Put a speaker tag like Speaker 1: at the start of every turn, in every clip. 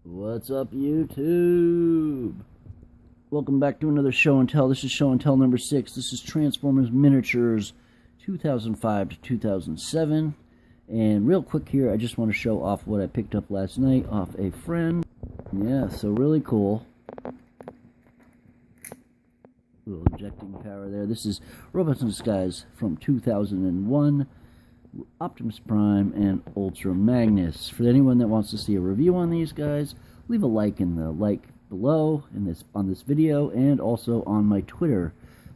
Speaker 1: What's up, YouTube? Welcome back to another show and tell. This is show and tell number 6. This is Transformers Miniatures 2005 to 2007. And real quick here, I just want to show off what I picked up last night off a friend. Yeah, so really cool. Little injecting power there. This is Robots in Disguise from 2001. Optimus Prime and Ultramagnus. For anyone that wants to see a review on these guys, leave a like in the below on this video, and also on my Twitter.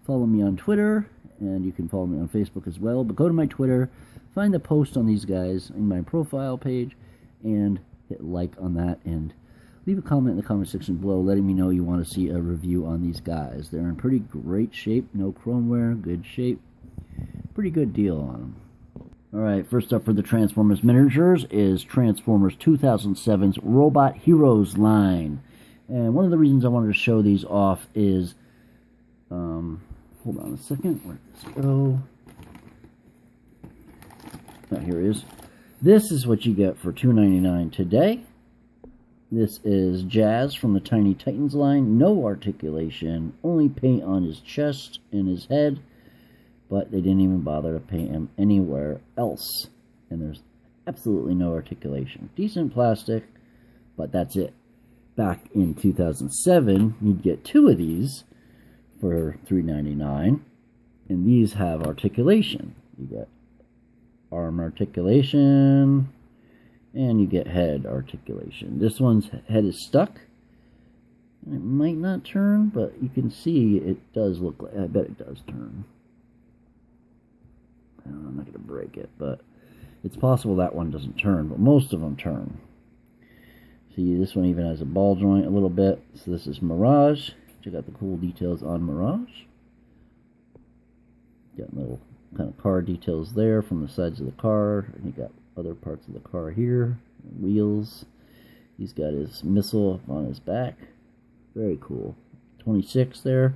Speaker 1: Follow me on Twitter, and you can follow me on Facebook as well. But go to my Twitter, find the post on these guys in my profile page, and hit like on that, and leave a comment in the comment section below letting me know you want to see a review on these guys. They're in pretty great shape, no chrome wear, good shape, pretty good deal on them. Alright, first up for the Transformers Miniatures is Transformers 2007's Robot Heroes line. And one of the reasons I wanted to show these off is, hold on a second, where did this go? Oh, here it is. This is what you get for $2.99 today. This is Jazz from the Tiny Titans line. No articulation, only paint on his chest and his head. But they didn't even bother to paint him anywhere else. And there's absolutely no articulation. Decent plastic, but that's it. Back in 2007, you'd get 2 of these for $3.99. And these have articulation. You get arm articulation, and you get head articulation. This one's head is stuck. And it might not turn, but you can see it does look like, I bet it does turn. I'm not going to break it, but it's possible that one doesn't turn, but most of them turn. See, this one even has a ball joint a little bit. So this is Mirage. Check out the cool details on Mirage. Got little kind of car details there from the sides of the car. And you got other parts of the car here. Wheels. He's got his missile up on his back. Very cool. 26 there.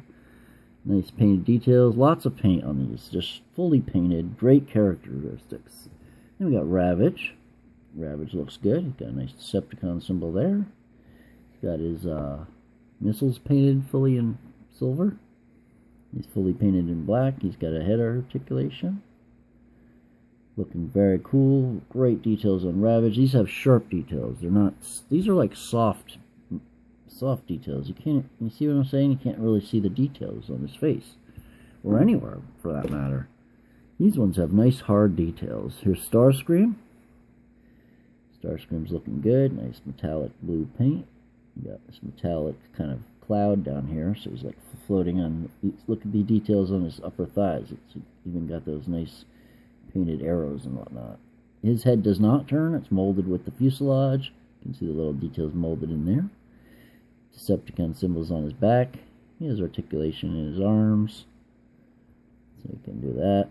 Speaker 1: Nice painted details, lots of paint on these, just fully painted, great characteristics. Then we got Ravage. Ravage looks good. He's got a nice Decepticon symbol there. He's got his missiles painted fully in silver. He's fully painted in black. He's got a head articulation. Looking very cool. Great details on Ravage. These have sharp details. They're not. These are like soft details. You see what I'm saying? You can't really see the details on his face, or anywhere for that matter. These ones have nice hard details. Here's Starscream. Starscream's looking good. Nice metallic blue paint. You got this metallic kind of cloud down here, so he's like floating on. Look at the details on his upper thighs. It's even got those nice painted arrows and whatnot. His head does not turn. It's molded with the fuselage. You can see the little details molded in there. Decepticon symbols on his back. He has articulation in his arms, so he can do that,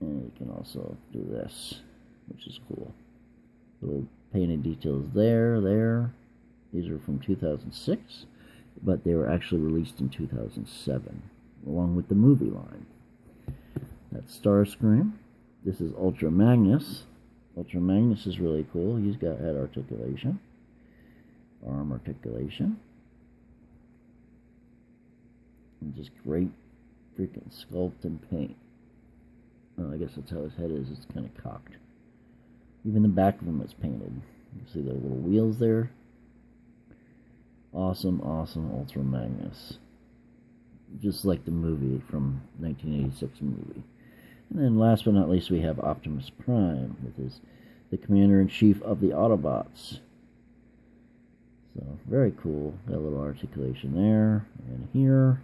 Speaker 1: and he can also do this, which is cool. Little painted details there. These are from 2006, but they were actually released in 2007, along with the movie line. That's Starscream. This is Ultramagnus. Ultramagnus is really cool. He's got head articulation, arm articulation. And just great freaking sculpt and paint. Oh, I guess that's how his head is. It's kind of cocked. Even the back of him is painted. You can see the little wheels there. Awesome, awesome Ultramagnus. Just like the movie from 1986 movie. And then last but not least, we have Optimus Prime with the Commander-in-Chief of the Autobots. So, very cool. Got a little articulation there and here.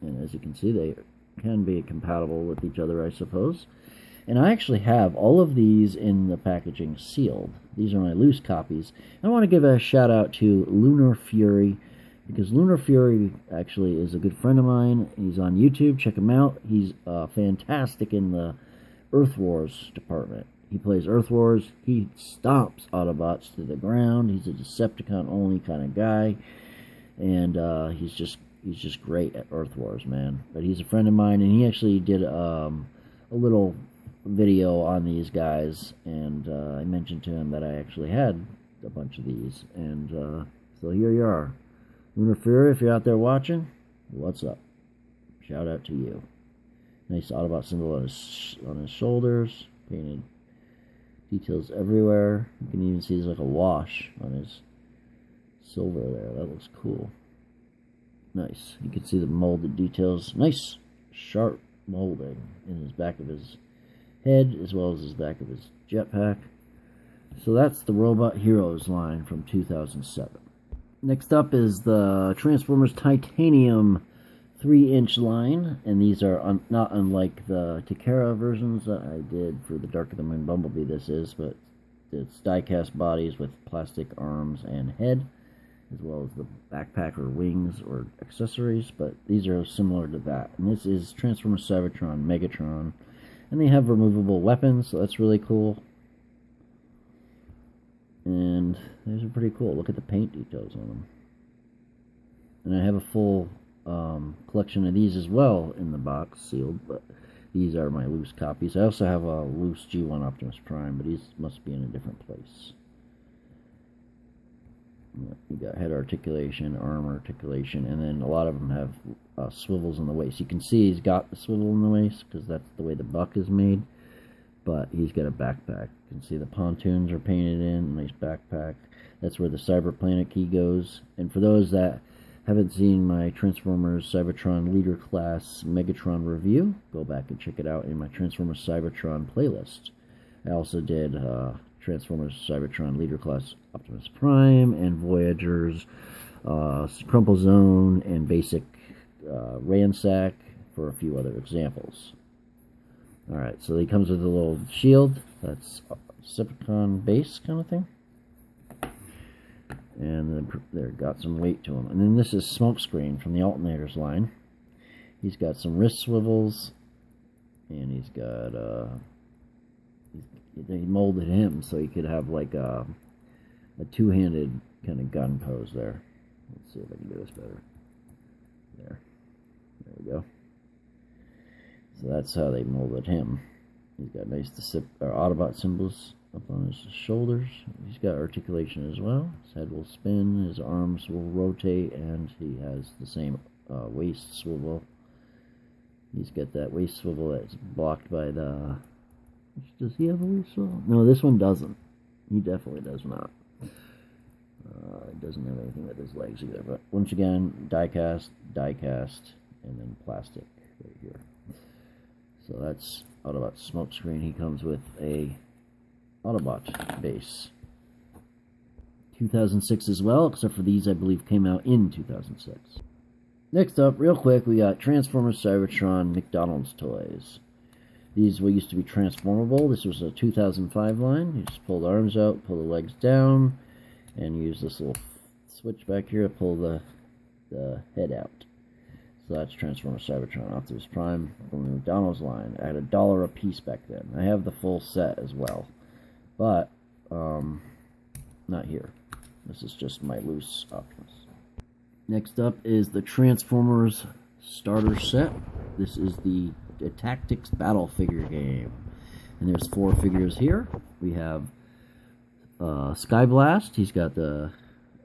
Speaker 1: And as you can see, they can be compatible with each other, I suppose. And I actually have all of these in the packaging sealed. These are my loose copies. I want to give a shout out to Lunar Fury, because Lunar Fury actually is a good friend of mine. He's on YouTube. Check him out. He's fantastic in the Earth Wars department. He plays Earth Wars. He stomps Autobots to the ground. He's a Decepticon-only kind of guy, and he's just great at Earth Wars, man. But he's a friend of mine, and he actually did a little video on these guys, and I mentioned to him that I actually had a bunch of these. And so here you are. Lunar Fury, if you're out there watching, what's up? Shout out to you. Nice Autobot symbol on his shoulders. Painted details everywhere. You can even see there's like a wash on his silver there. That looks cool. Nice. You can see the molded details. Nice sharp molding in his back of his head as well as his back of his jetpack. So that's the Robot Heroes line from 2007. Next up is the Transformers Titanium 3-inch line, and these are not unlike the Takara versions that I did for the Dark of the Moon Bumblebee. This is, but it's die-cast bodies with plastic arms and head, as well as the backpack or wings or accessories, but these are similar to that. And this is Transformers Cybertron, Megatron, and they have removable weapons, so that's really cool. And these are pretty cool. Look at the paint details on them. And I have a full collection of these as well in the box, sealed, but these are my loose copies. I also have a loose G1 Optimus Prime, but these must be in a different place. You got head articulation, arm articulation, and then a lot of them have swivels in the waist. You can see he's got the swivel in the waist because that's the way the buck is made, but he's got a backpack. You can see the pontoons are painted in, nice backpack. That's where the Cyber Planet key goes. And for those that haven't seen my Transformers Cybertron Leader Class Megatron review, go back and check it out in my Transformers Cybertron playlist. I also did Transformers Cybertron Leader Class Optimus Prime and Voyagers, Crumple Zone, and Basic Ransack for a few other examples. Alright, so he comes with a little shield. That's Decepticon base kind of thing. And then there got some weight to him. And then this is Smokescreen from the Alternators line. He's got some wrist swivels, and he's got they molded him so he could have like a two-handed kind of gun pose there. Let's see if I can do this better. There we go. So that's how they molded him. He's got nice Autobot symbols up on his shoulders. He's got articulation as well. His head will spin, his arms will rotate, and he has the same waist swivel. He's got that waist swivel that's blocked by the... Does he have a waist swivel? No, this one doesn't. He definitely does not. It doesn't have anything with his legs either. But once again, die-cast, and then plastic right here. So that's Autobot Smokescreen. He comes with a Autobot base. 2006 as well, except for these I believe came out in 2006. Next up, real quick, we got Transformers Cybertron McDonald's toys. These used to be transformable. This was a 2005 line. You just pull the arms out, pull the legs down, and use this little switch back here to pull the head out. So that's Transformers Cybertron Optimus Prime from the McDonald's line at $1 a piece back then. I have the full set as well, but not here. This is just my loose Optimus. Next up is the Transformers starter set. This is the Attacktix battle figure game, and there's 4 figures here. We have Skyblast. He's got the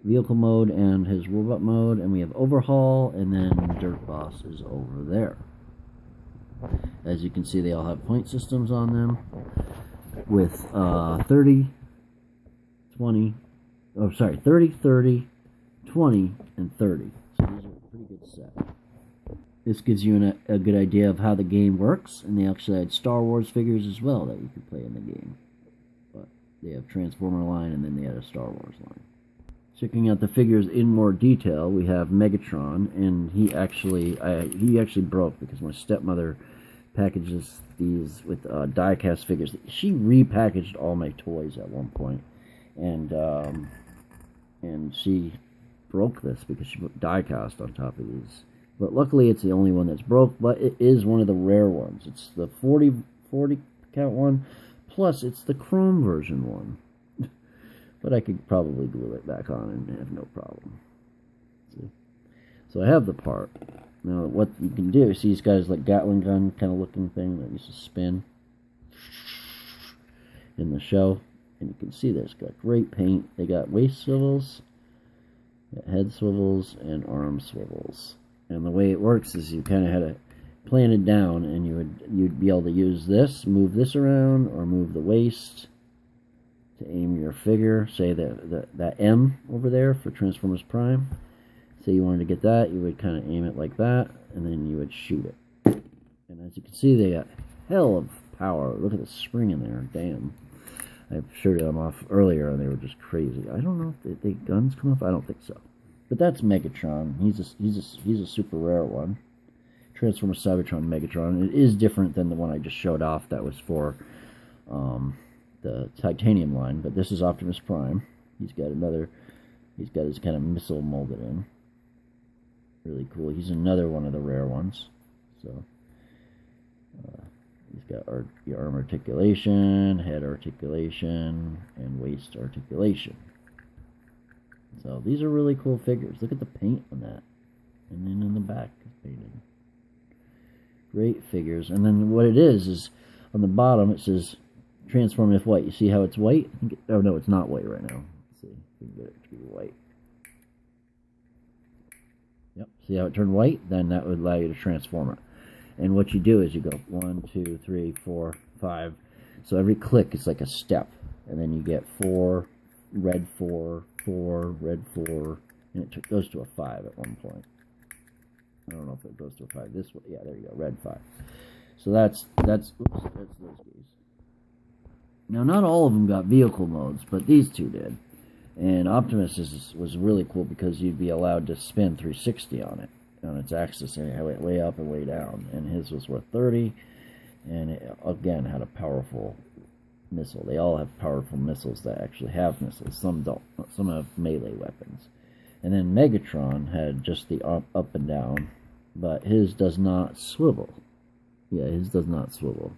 Speaker 1: vehicle mode and his robot mode, and we have Overhaul, and then Dirt Boss is over there. As you can see, they all have point systems on them with 30, 20, 30, 20, and 30. So these are a pretty good set. This gives you a good idea of how the game works, and they actually had Star Wars figures as well that you could play in the game. But they have Transformer line, and then they had a Star Wars line. Checking out the figures in more detail, we have Megatron, and he actually broke because my stepmother packages these with die-cast figures. She repackaged all my toys at one point, and she broke this because she put die-cast on top of these. But luckily, it's the only one that's broke, but it is one of the rare ones. It's the 40 count one, plus it's the chrome version one. But I could probably glue it back on and have no problem. See? So I have the part. Now, what you can do, see these guys like Gatling gun kind of looking thing that used to spin in the show. And you can see this got great paint. They got waist swivels, head swivels, and arm swivels. And the way it works is you kind of had to plan it down, and you'd be able to use this, move this around, or move the waist to aim your figure. Say that M over there for Transformers Prime. Say you wanted to get that, you would kind of aim it like that, and then you would shoot it. And as you can see, they got hell of power. Look at the spring in there. Damn. I showed them off earlier, and they were just crazy. I don't know if the guns come off. I don't think so. But that's Megatron. He's a super rare one. Transformers Cybertron Megatron. It is different than the one I just showed off. That was for the titanium line. But this is Optimus Prime. He's got his kind of missile molded in. Really cool. He's another one of the rare ones. So he's got arm articulation, head articulation, and waist articulation. So these are really cool figures. Look at the paint on that. And then in the back is painted. Great figures. And then what it is on the bottom it says transform if white. You see how it's white? Oh no, it's not white right now. Let's see if we can get it to be white. Yep. See how it turned white? Then that would allow you to transform it. And what you do is you go 1, 2, 3, 4, 5. So every click is like a step. And then you get 4, red 4, 4, red 4. And it goes to a 5 at one point. I don't know if it goes to a 5 this way. Yeah, there you go, red 5. So that's those guys. Now, not all of them got vehicle modes, but these two did. And Optimus was really cool because you'd be allowed to spin 360 on it, on its axis, and it went way up and way down. And his was worth 30, and it, again, had a powerful missile. They all have powerful missiles that actually have missiles. Some don't. Some have melee weapons. And then Megatron had just the up and down, but his does not swivel. Yeah, his does not swivel.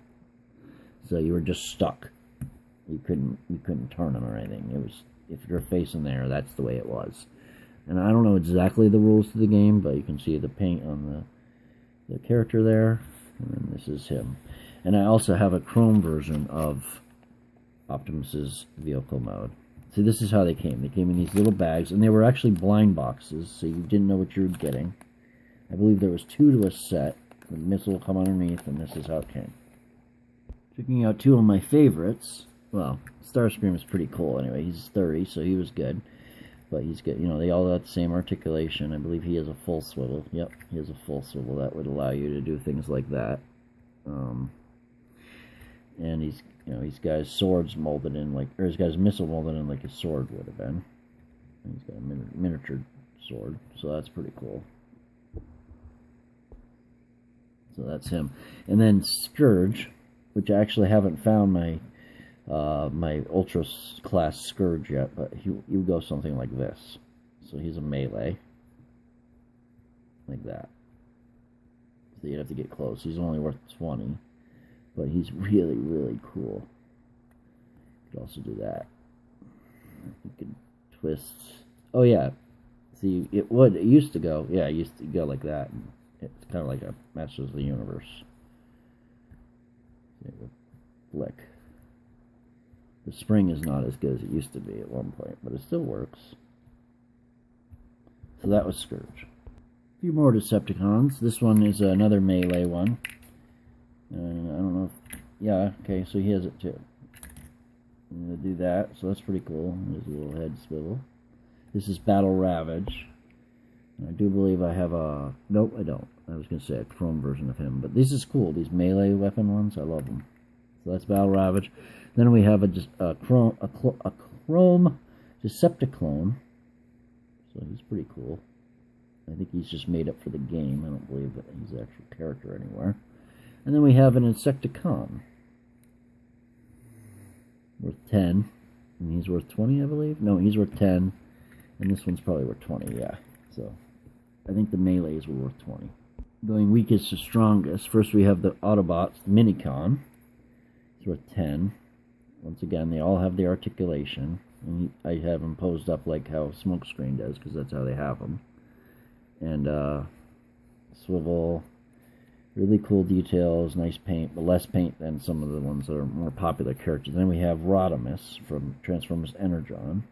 Speaker 1: So you were just stuck. You couldn't turn him or anything. It was, if you're facing there, that's the way it was. And I don't know exactly the rules to the game, but you can see the paint on the character there. And then this is him. And I also have a chrome version of Optimus's vehicle mode. See, this is how they came. They came in these little bags, and they were actually blind boxes, so you didn't know what you were getting. I believe there was 2 to a set. The missile will come underneath, and this is how it came. Checking out 2 of my favorites. Well, Starscream is pretty cool anyway. He's 30, so he was good. But he's good. You know, they all got the same articulation. I believe he has a full swivel. Yep, he has a full swivel. That would allow you to do things like that. And he's got his swords molded in like, or he's got his missile molded in like his sword would have been. And he's got a miniature sword, so that's pretty cool. So that's him. And then Scourge, which I actually haven't found my my Ultra class Scourge yet, but he would go something like this. So he's a melee, like that. So you'd have to get close. He's only worth 20. But he's really, really cool. You could also do that. You could twist. Oh, yeah. See, it used to go. Yeah, it used to go like that. It's kind of like a Masters of the Universe. Flick. The spring is not as good as it used to be at one point, but it still works. So that was Scourge. A few more Decepticons. This one is another melee one. And I don't know if, yeah, okay, so he has it too. I'm going to do that, so that's pretty cool. There's a little head swivel. This is Battle Ravage. And I do believe I have a, nope, I don't. I was going to say a chrome version of him, but this is cool. These melee weapon ones, I love them. So that's Battle Ravage. Then we have a chrome Decepticon. So he's pretty cool. I think he's just made up for the game. I don't believe that he's an actual character anywhere. And then we have an Insecticon. Worth 10. And he's worth 20, I believe. No, he's worth 10. And this one's probably worth 20, yeah. So, I think the melees were worth 20. Going weakest to strongest. First we have the Autobots, the Minicon. He's worth 10. Once again, they all have the articulation. And I have them posed up like how Smokescreen does, because that's how they have them. And, swivel. Really cool details, nice paint, but less paint than some of the ones that are more popular characters. Then we have Rodimus from Transformers Energon.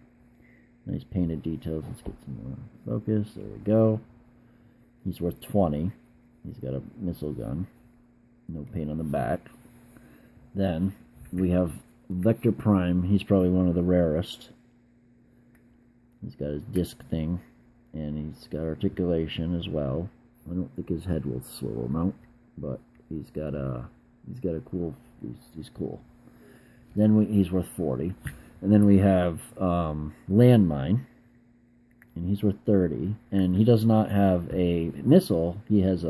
Speaker 1: Nice painted details. Let's get some more focus. There we go. He's worth 20. He's got a missile gun. No paint on the back. Then we have Vector Prime. He's probably one of the rarest. He's got his disc thing, and he's got articulation as well. I don't think his head will swivel mount, but he's got a cool. He's cool. Then he's worth 40, and then we have Landmine, and he's worth 30, and he does not have a missile. He has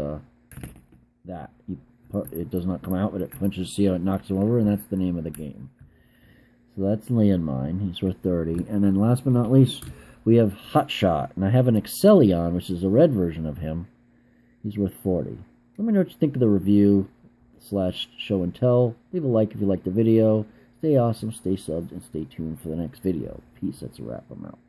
Speaker 1: it does not come out, but it punches. See how it knocks him over, and that's the name of the game. So that's Landmine. He's worth 30, and then last but not least, we have Hotshot, and I have an Excellion, which is a red version of him. He's worth 40. Let me know what you think of the review / show and tell. Leave a like if you liked the video. Stay awesome, stay subbed, and stay tuned for the next video. Peace. That's a wrap. I'm out.